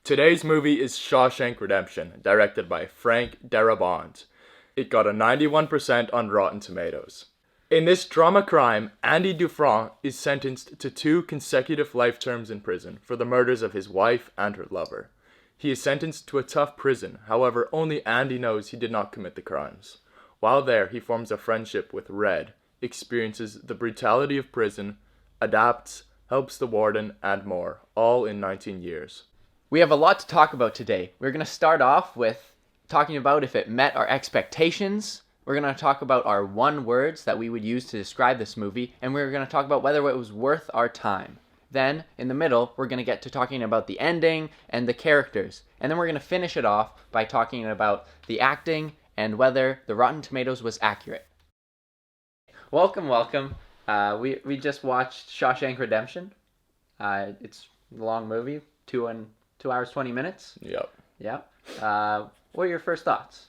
Today's movie is Shawshank Redemption, directed by Frank Darabont. It got a 91% on Rotten Tomatoes. In this drama crime, Andy Dufresne is sentenced to 2 consecutive life terms in prison for the murders of his wife and her lover. He is sentenced to a tough prison, however, only Andy knows he did not commit the crimes. While there, he forms a friendship with Red, experiences the brutality of prison, adapts, helps the warden, and more, all in 19 years. We have a lot to talk about today. We're going to start off with talking about if it met our expectations. We're going to talk about our 1 words that we would use to describe this movie, and we're going to talk about whether it was worth our time. Then, in the middle, we're going to get to talking about the ending and the characters. And then we're going to finish it off by talking about the acting and whether the Rotten Tomatoes was accurate. Welcome. We just watched Shawshank Redemption. It's a long movie, 2 hours, 20 minutes. Yep. Yeah. What are your first thoughts?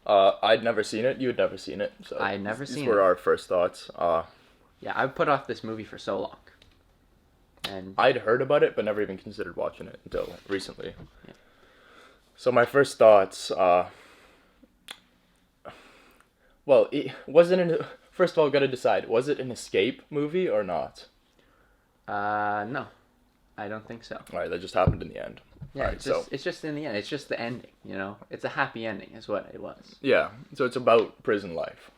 I'd never seen it. You had never seen it. So I'd never seen it. These were our first thoughts. Yeah, I've put off this movie for so long. And I'd heard about it, but never even considered watching it until recently. Yeah. So my first thoughts, first of all, got to decide, was it an escape movie or not? No, I don't think so. All right, that just happened in the end. Yeah, All right, it's just in the end. It's just the ending, you know? It's a happy ending is what it was. Yeah, so it's about prison life.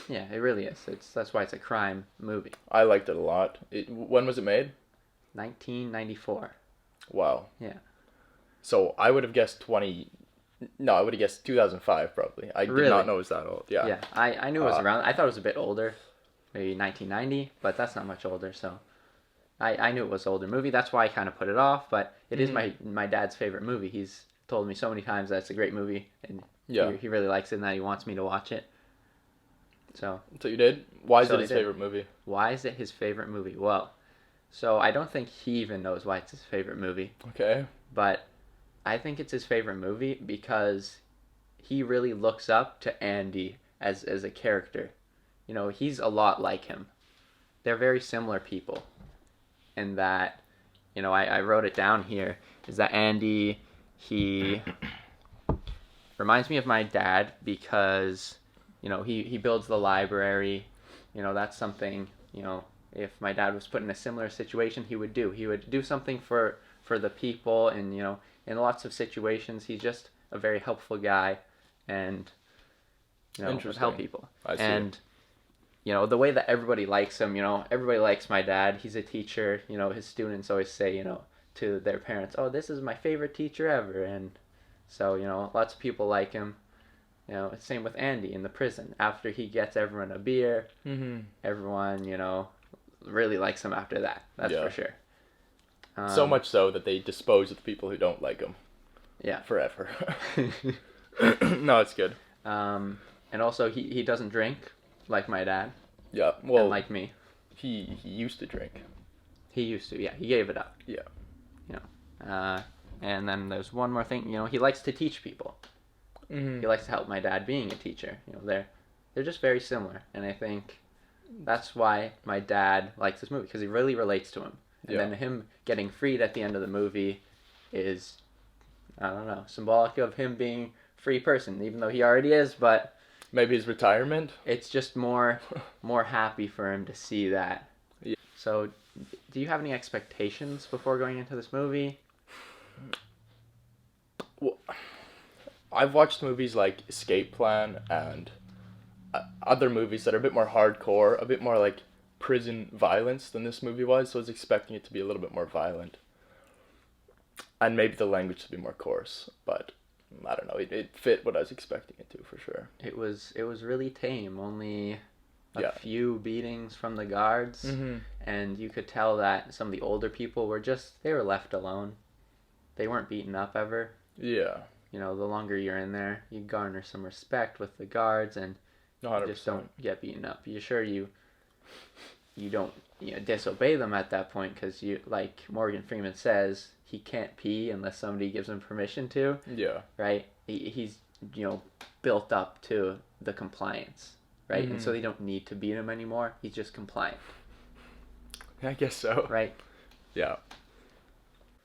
Yeah, it really is. That's why it's a crime movie. I liked it a lot. When was it made? 1994. Wow. Yeah. So I would have guessed 2005 probably. I did not know it was that old. Yeah. Yeah, I knew it was around. I thought it was a bit older, maybe 1990, but that's not much older, so I knew it was an older movie. That's why I kind of put it off, but it is my dad's favorite movie. He's told me so many times that it's a great movie, and he really likes it and that he wants me to watch it. So you did? Why is it his favorite movie? Why is it his favorite movie? Well, so I don't think he even knows why it's his favorite movie. Okay. But I think it's his favorite movie because he really looks up to Andy as a character. You know, he's a lot like him. They're very similar people. And that, you know, I wrote it down here, is that Andy, he reminds me of my dad because, you know, he builds the library. You know, that's something, you know, if my dad was put in a similar situation, he would do. He would do something for the people, and, you know, in lots of situations, he's just a very helpful guy, and, you know, would help people. I see. And, you know, the way that everybody likes him, you know, everybody likes my dad. He's a teacher. You know, his students always say, you know, to their parents, oh, this is my favorite teacher ever. And so, you know, lots of people like him. You know, same with Andy in the prison. After he gets everyone a beer, everyone, you know, really likes him after that. That's for sure. So much so that they dispose of the people who don't like him. Yeah. Forever. No, it's good. And also, he doesn't drink like my dad. Yeah, well, and like me. He used to drink. He used to, yeah. He gave it up. Yeah. You know, and then there's one more thing. You know, he likes to teach people. He likes to help my dad being a teacher. You know, they're just very similar, and I think that's why my dad likes this movie, because he really relates to him. And then him getting freed at the end of the movie is, I don't know, symbolic of him being a free person, even though he already is, but maybe his retirement. It's just more happy for him to see that. Yeah. So, do you have any expectations before going into this movie? Well, I've watched movies like Escape Plan and other movies that are a bit more hardcore, a bit more like prison violence than this movie was, so I was expecting it to be a little bit more violent. And maybe the language to be more coarse, but I don't know, it fit what I was expecting it to, for sure. It was really tame, only a few beatings from the guards, and you could tell that some of the older people they were left alone. They weren't beaten up ever. Yeah. You know, the longer you're in there, you garner some respect with the guards, and 100%. you just don't get beaten up. You don't, you know, disobey them at that point, because you, like Morgan Freeman says, he can't pee unless somebody gives him permission to. Yeah. Right? He's, you know, built up to the compliance, right? And so they don't need to beat him anymore. He's just compliant. I guess so. Right? Yeah.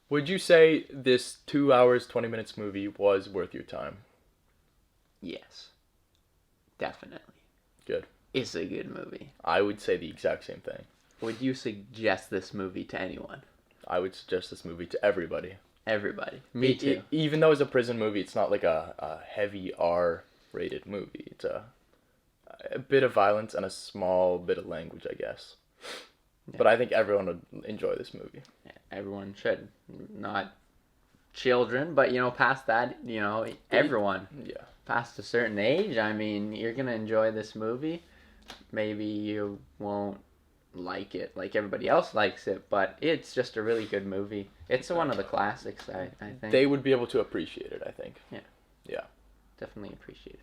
Would you say this 2 hours 20 minutes movie was worth your time? Yes, definitely. Good. It's a good movie. I would say the exact same thing. Would you suggest this movie to anyone? I would suggest this movie to everybody. Everybody. Me too. Even though it's a prison movie, it's not like a heavy R-rated movie. It's a bit of violence and a small bit of language, I guess. Yeah. But I think everyone would enjoy this movie. Everyone should. Not children, but, past that, everyone. Yeah. Past a certain age, I mean, you're going to enjoy this movie. Maybe you won't like it like everybody else likes it, but it's just a really good movie. It's one of the classics, I think. They would be able to appreciate it, I think. Yeah. Yeah. Definitely appreciate it.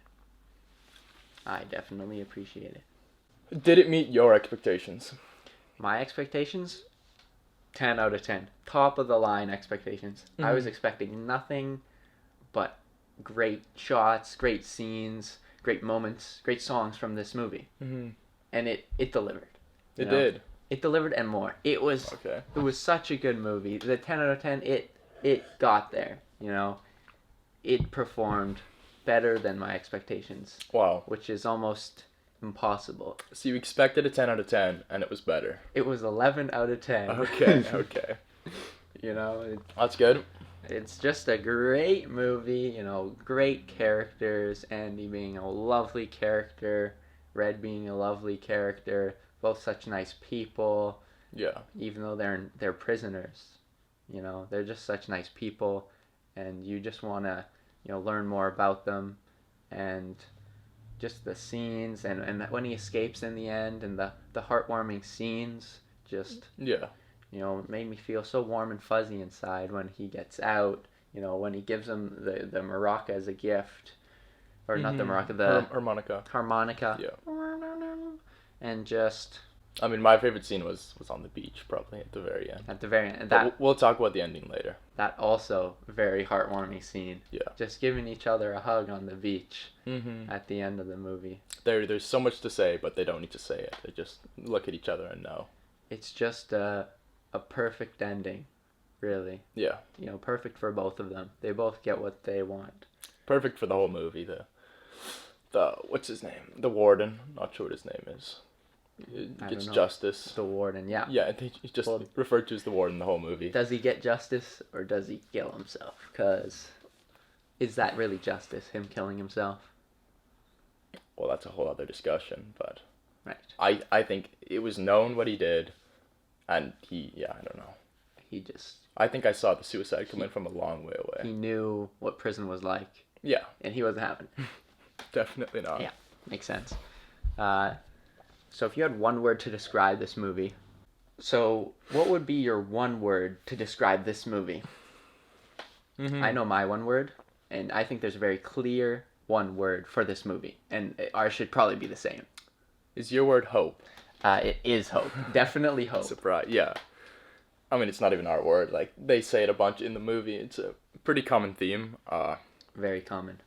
I definitely appreciate it. Did it meet your expectations? My expectations? 10 out of 10. Top of the line expectations. Mm-hmm. I was expecting nothing but great shots, great scenes, great moments, great songs from this movie. Mm-hmm. And it delivered. It did. It delivered and more. It was such a good movie. The 10 out of 10, it got there, It performed better than my expectations. Wow. Which is almost impossible. So you expected a 10 out of 10 and it was better. It was 11 out of 10. Okay. That's good. It's just a great movie, great characters, Andy being a lovely character, Red being a lovely character, both such nice people. Yeah. Even though they're prisoners, they're just such nice people, and you just want to, learn more about them, and just the scenes, and when he escapes in the end, and the heartwarming scenes, just made me feel so warm and fuzzy inside when he gets out. When he gives him the maraca as a gift, or not the maraca, the harmonica. Yeah. And just, I mean, my favorite scene was on the beach, probably at the very end. At the very end. We'll talk about the ending later. That also very heartwarming scene. Yeah. Just giving each other a hug on the beach at the end of the movie. There's so much to say, but they don't need to say it. They just look at each other and know. It's just a perfect ending, really. Yeah. Perfect for both of them. They both get what they want. Perfect for the whole movie. The what's his name? The warden. Not sure what his name is. It's Justice. The warden, yeah. Yeah, he's just referred to as the warden the whole movie. Does he get justice or does he kill himself? Because is that really justice, him killing himself? Well, that's a whole other discussion, but right. I think it was known what he did, and I don't know. I think I saw the suicide coming from a long way away. He knew what prison was like. Yeah. And he wasn't having it. Definitely not. Yeah, makes sense. So if you had one word to describe this movie, so what would be your one word to describe this movie? Mm-hmm. I know my one word, and I think there's a very clear one word for this movie, and ours should probably be the same. Is your word hope? It is hope. Definitely hope. Surprise, yeah. I mean, it's not even our word. Like, they say it a bunch in the movie. It's a pretty common theme. Very common.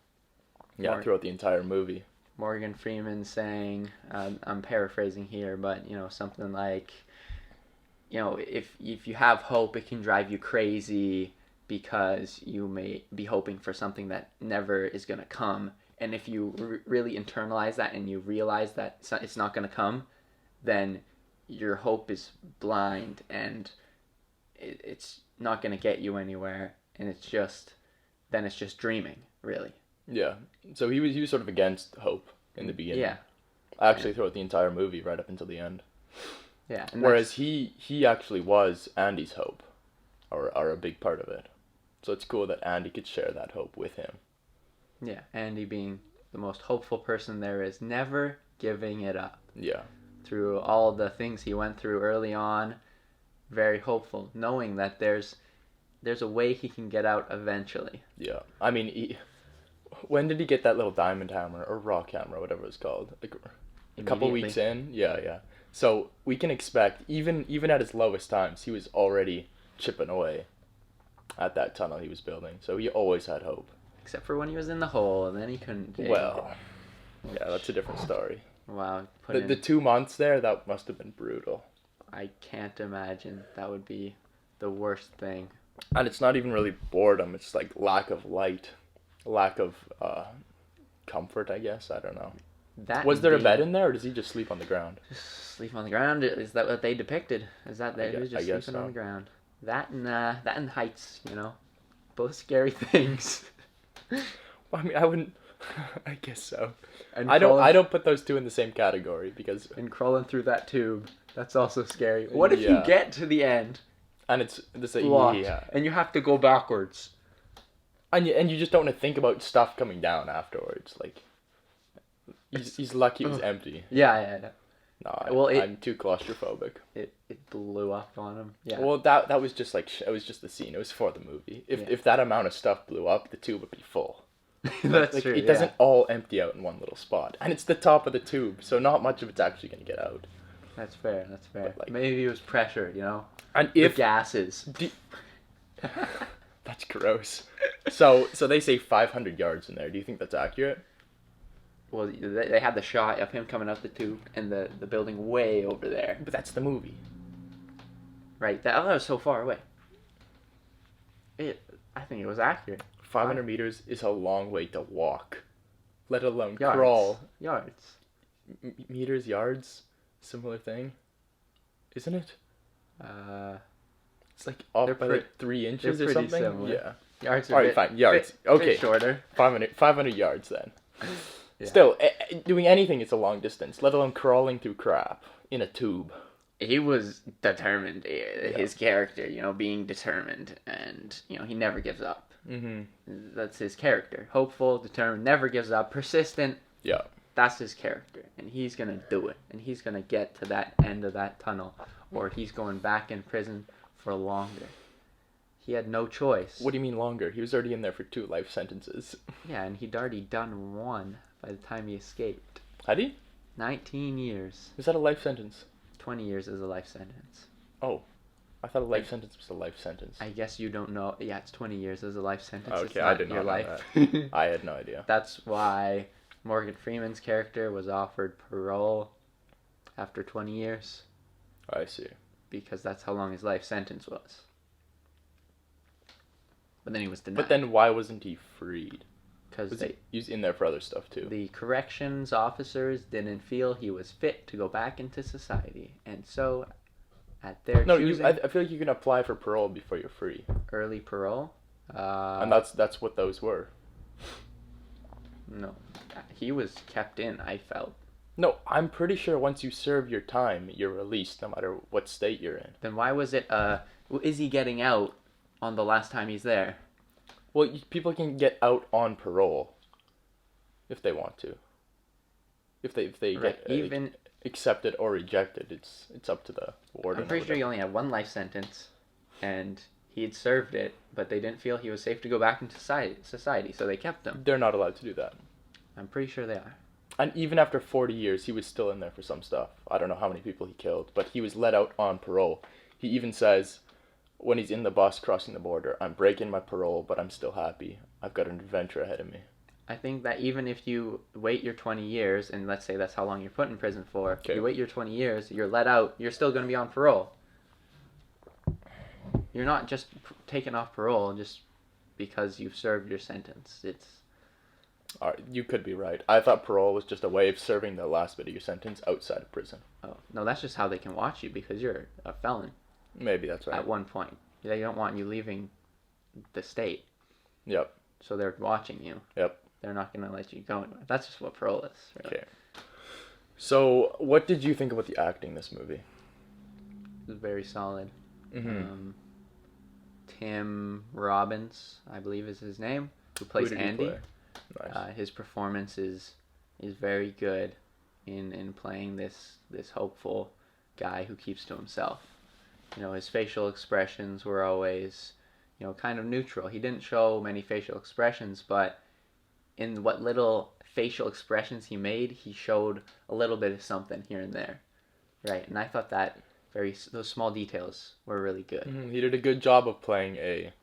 Yeah, throughout the entire movie. Morgan Freeman saying, I'm paraphrasing here, but, something like, if you have hope, it can drive you crazy because you may be hoping for something that never is going to come. And if you really internalize that and you realize that it's not going to come, then your hope is blind and it's not going to get you anywhere. And it's just dreaming, really. Yeah, so he was sort of against hope in the beginning. Yeah. Actually, throughout the entire movie, right up until the end. Yeah. Whereas he actually was Andy's hope, or a big part of it. So it's cool that Andy could share that hope with him. Yeah, Andy being the most hopeful person there is, never giving it up. Yeah. Through all the things he went through early on, very hopeful, knowing that there's a way he can get out eventually. Yeah, I mean, when did he get that little diamond hammer or rock hammer, whatever it's called? Like a couple weeks in? Yeah. So we can expect, even at his lowest times, he was already chipping away at that tunnel he was building. So he always had hope. Except for when he was in the hole, and then he couldn't dig. Well, yeah, that's a different story. Wow. The 2 months there, that must have been brutal. I can't imagine. That would be the worst thing. And it's not even really boredom. It's like lack of light, lack of comfort, I guess. I don't know. That Was there a being- bed in there, or does he just sleep on the ground? Sleep on the ground. Is that what they depicted? Is that I he was just guess sleeping on so. the ground? That and heights. Both scary things. I mean, I wouldn't. I guess so. And I crawling, don't put those two in the same category because, and crawling through that tube. That's also scary. What if you Yeah. get to the end, and it's this blocked, yeah, and you have to go backwards? and you just don't want to think about stuff coming down afterwards. Like he's lucky it was empty. Yeah. No, Well, I'm too claustrophobic. It blew up on him. Yeah. Well, that was just like it was just the scene. It was for the movie. If that amount of stuff blew up, the tube would be full. That's Like true. it doesn't all empty out in one little spot, and it's the top of the tube, so not much of it's actually gonna get out. That's fair. That's fair. But, like- Maybe it was pressure. And The if gases. that's gross. So they say 500 yards in there. Do you think that's accurate? Well, they had the shot of him coming out the tube and the building way over there. But that's the movie. Right. That was so far away. I think it was accurate. 500 meters is a long way to walk, let alone Yards. crawl. Yards. Meters, yards, similar thing, isn't it? It's like off They're by pretty- like 3 inches they're or pretty something. similar. Yeah. Yards are All right, fine. Yards. bit Okay. shorter. 500 yards then. Yeah. Still, doing anything is a long distance, let alone crawling through crap in a tube. He was determined. His character, being determined, and he never gives up. Mm-hmm. That's his character. Hopeful, determined, never gives up, persistent. Yeah. That's his character, and he's gonna do it, and he's gonna get to that end of that tunnel, or he's going back in prison for longer. He had no choice. What do you mean longer? He was already in there for 2 life sentences. Yeah, and he'd already done one by the time he escaped. Had he? 19 years. Is that a life sentence? 20 years is a life sentence. Oh, I thought a life sentence was a life sentence. I guess you don't know. Yeah, it's 20 years as a life sentence. It's Okay, I not did not your know life. that. I had no idea. That's why Morgan Freeman's character was offered parole after 20 years, I see. because that's how long his life sentence was. But then he was denied. But then why wasn't he freed? because He was in there for other stuff too. the corrections officers didn't feel he was fit to go back into society, and so at their choosing, I feel like you can apply for parole before you're free, early parole. and that's what those were. No, he was kept in. I felt. No, I'm pretty sure once you serve your time, you're released, no matter what state you're in. Then why was it? Is he getting out on the last time he's there? Well, people can get out on parole if they want to. If they Right, get even accepted or rejected, it's up to the warden. I'm pretty sure he only had one life sentence, and he had served it, but they didn't feel he was safe to go back into society, so they kept him. They're not allowed to do that. I'm pretty sure they are. And even after 40 years, he was still in there for some stuff. I don't know how many people he killed, but he was let out on parole. He even says, when he's in the bus crossing the border, I'm breaking my parole, but I'm still happy. I've got an adventure ahead of me. I think that even if you wait your 20 years, and let's say that's how long you're put in prison for, Okay. you wait your 20 years, you're let out, you're still going to be on parole. You're not just taken off parole just because you've served your sentence. It's All right, you could be right. I thought parole was just a way of serving the last bit of your sentence outside of prison. oh no, that's just how they can watch you because you're a felon Maybe that's right. at one point. They don't want you leaving the state, Yep. so they're watching you. Yep. They're not going to let you go anywhere. That's just what parole is. Really. Okay. So, what did you think about the acting in this movie? It was very solid. Mm-hmm. Tim Robbins, I believe is his name, who Who plays did he Andy. play? Nice. His performance is very good in playing this hopeful guy who keeps to himself. You know, his facial expressions were always, kind of neutral. He didn't show many facial expressions, but in what little facial expressions he made, he showed a little bit of something here and there. Right, and I thought that those small details were really good. Mhm, he did a good job of playing a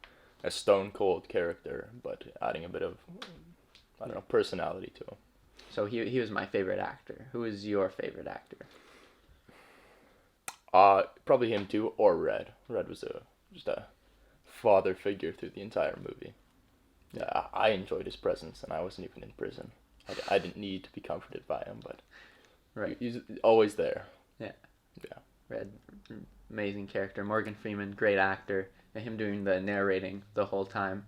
stone cold character, but adding a bit of, I don't know, personality to him. So he was my favorite actor. Who is your favorite actor? Probably him too, or Red. Red was just a father figure through the entire movie. Yeah, I enjoyed his presence, and I wasn't even in prison. I didn't need to be comforted by him, but Right. he's always there. Yeah. Yeah. Red, amazing character. Morgan Freeman, great actor. And him doing the narrating the whole time.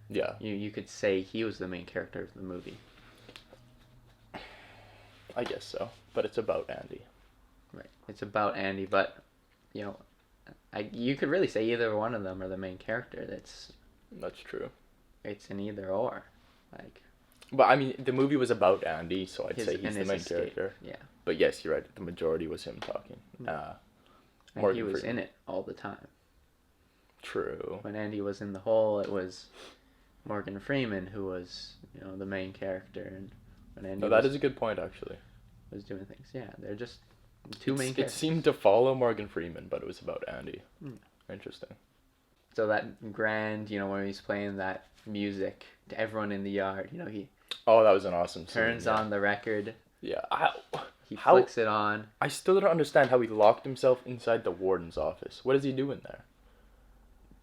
Yeah. You could say he was the main character of the movie. I guess so, but it's about Andy. Right. It's about Andy, but you could really say either one of them are the main character. That's true. It's an either or, like. But I mean, the movie was about Andy, so I'd say he's the main escape. character. Yeah. But yes, you're right. The majority was him talking. And he was in it all the time. True. When Andy was in the hole, it was Morgan Freeman who was, the main character, and when Andy That is a good point, actually. was doing things. Yeah, they're just two main It characters. seemed to follow Morgan Freeman, but it was about Andy. Interesting. So that grand, when he's playing that music to everyone in the yard, he Oh, that was an awesome scene. turns on the record. Yeah. He flicks it on. I still don't understand how he locked himself inside the warden's office. What is he doing there?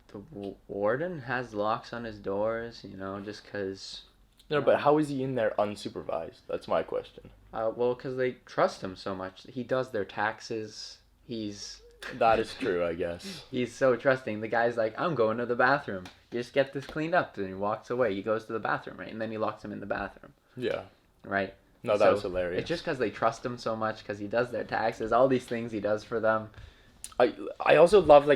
The warden has locks on his doors, just because. No, but how is he in there unsupervised? That's my question. Well, because they trust him so much. He does their taxes. That is true, I guess. He's so trusting. The guy's like, I'm going to the bathroom. You just get this cleaned up. And he walks away. He goes to the bathroom, right? And then he locks him in the bathroom. Yeah. Right? No, that was hilarious. It's just because they trust him so much, because he does their taxes, all these things he does for them. I also love,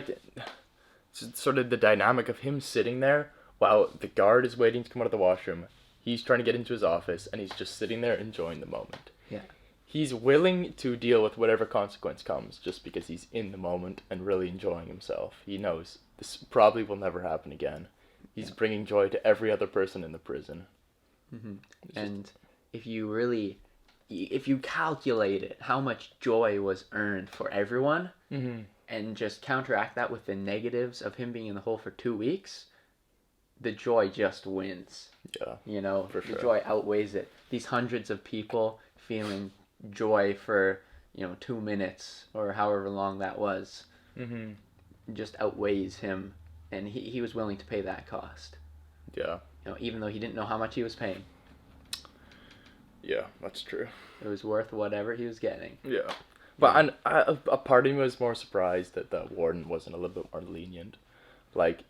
sort of the dynamic of him sitting there while the guard is waiting to come out of the washroom. He's trying to get into his office, and he's just sitting there enjoying the moment. Yeah. He's willing to deal with whatever consequence comes just because he's in the moment and really enjoying himself. He knows this probably will never happen again. He's bringing joy to every other person in the prison. Mm-hmm. And if you calculate it, how much joy was earned for everyone, and just counteract that with the negatives of him being in the hole for 2 weeks, the joy just wins. Yeah. For sure. The joy outweighs it. These hundreds of people feeling joy for 2 minutes or however long that was, just outweighs him, and he was willing to pay that cost. Yeah. Even though he didn't know how much he was paying. Yeah, that's true. It was worth whatever he was getting. Yeah. But a part of me was more surprised that the warden wasn't a little bit more lenient. Like,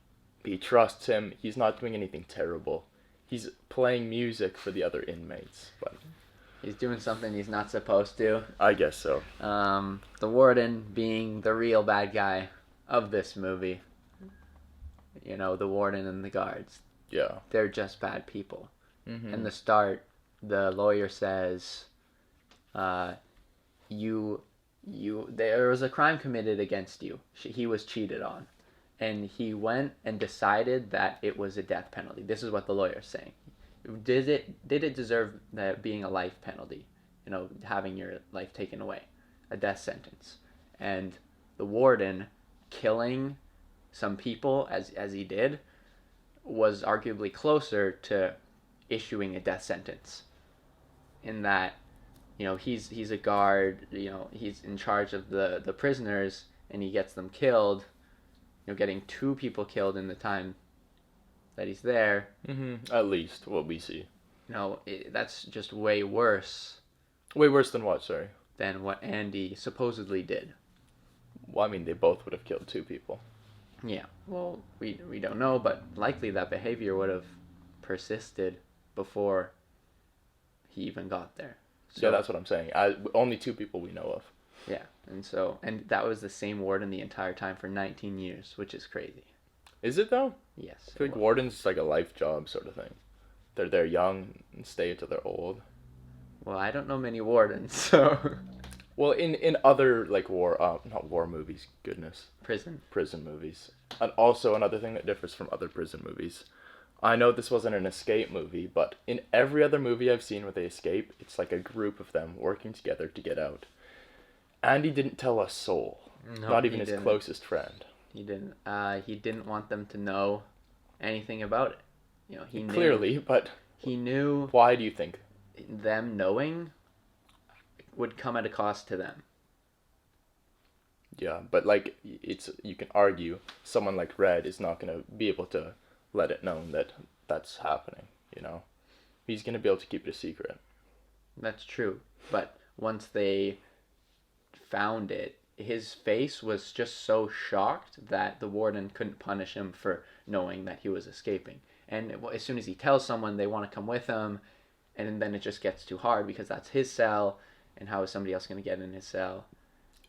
he trusts him. He's not doing anything terrible. He's playing music for the other inmates. But he's doing something he's not supposed to. I guess so. The warden being the real bad guy of this movie. The warden and the guards. Yeah. They're just bad people. In the start, the lawyer says, there was a crime committed against you. He was cheated on. And he went and decided that it was a death penalty. This is what the lawyer's saying. Did it deserve that being a life penalty? Having your life taken away. A death sentence. And the warden killing some people as he did was arguably closer to issuing a death sentence. In that, he's a guard, he's in charge of the prisoners, and he gets them killed, getting 2 people killed in the time that he's there. At least, what we see. That's just way worse. Way worse than what, sorry? Than what Andy supposedly did. Well, I mean, they both would have killed 2 people. Yeah, well, we don't know, but likely that behavior would have persisted before he even got there. So, yeah, that's what I'm saying. Only 2 people we know of. Yeah, and that was the same warden the entire time for 19 years, which is crazy. Is it, though? Yes. I feel like warden's like a life job sort of thing. They're young and stay until they're old. Well, I don't know many wardens, so... Well, in other, not war movies, goodness. Prison movies. And also another thing that differs from other prison movies. I know this wasn't an escape movie, but in every other movie I've seen where they escape, it's like a group of them working together to get out. Andy didn't tell a soul. No, not even his closest friend. He didn't. He didn't want them to know anything about it. He knew. Clearly, but... He knew... Why do you think? Them knowing would come at a cost to them. Yeah, but like you can argue someone like Red is not gonna be able to let it known that that's happening. You know, he's gonna be able to keep it a secret. That's true. But once they found it, his face was just so shocked that the warden couldn't punish him for knowing that he was escaping. And as soon as he tells someone, they want to come with him, and then it just gets too hard because that's his cell, and how is somebody else going to get in his cell?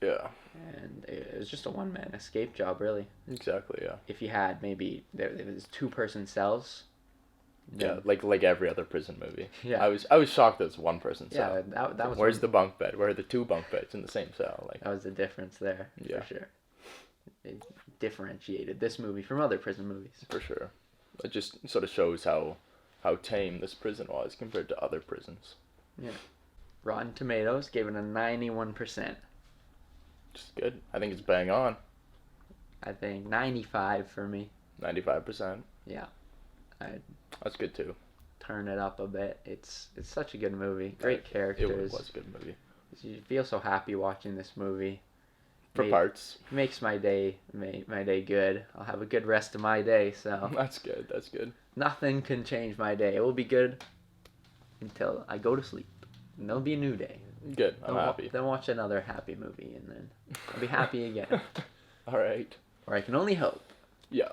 Yeah. And it was just a one-man escape job, really. Exactly. Yeah. If you had maybe there was two-person cells. Yeah, like every other prison movie. Yeah. I was shocked that it's one person Yeah, cell. that was. Where's the bunk bed? Where are the two bunk beds in the same cell? Like That was the difference there, Yeah. for sure. It differentiated this movie from other prison movies. for sure. It just sort of shows how tame this prison was compared to other prisons. Yeah. Rotten Tomatoes gave it a 91%. Just good. I think it's bang on. I think 95 for me. 95%. Yeah. I'd That's good too. turn it up a bit. It's such a good movie. Great It characters. was a good movie. You feel so happy watching this movie. For Made- parts. Makes my day good. I'll have a good rest of my day, so That's good. That's good. nothing can change my day. It will be good until I go to sleep. And there'll be a new day. Good. I'm happy. Then watch another happy movie, and then I'll be happy again. All right. Or I can only hope. Yeah.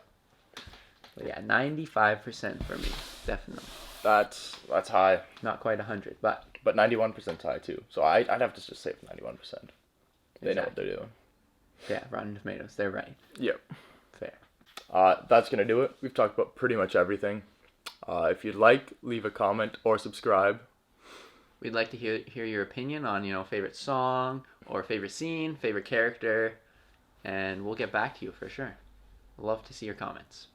But yeah, 95% for me, definitely. That's high, Not quite 100, but 91% high too. So I'd have to just say 91%. They know what Exactly. they're doing. yeah, Rotten Tomatoes, they're right. Yep. Fair. That's gonna do it. We've talked about pretty much everything. If you'd like, leave a comment or subscribe. We'd like to hear your opinion on, favorite song or favorite scene, favorite character, and we'll get back to you for sure. Love to see your comments.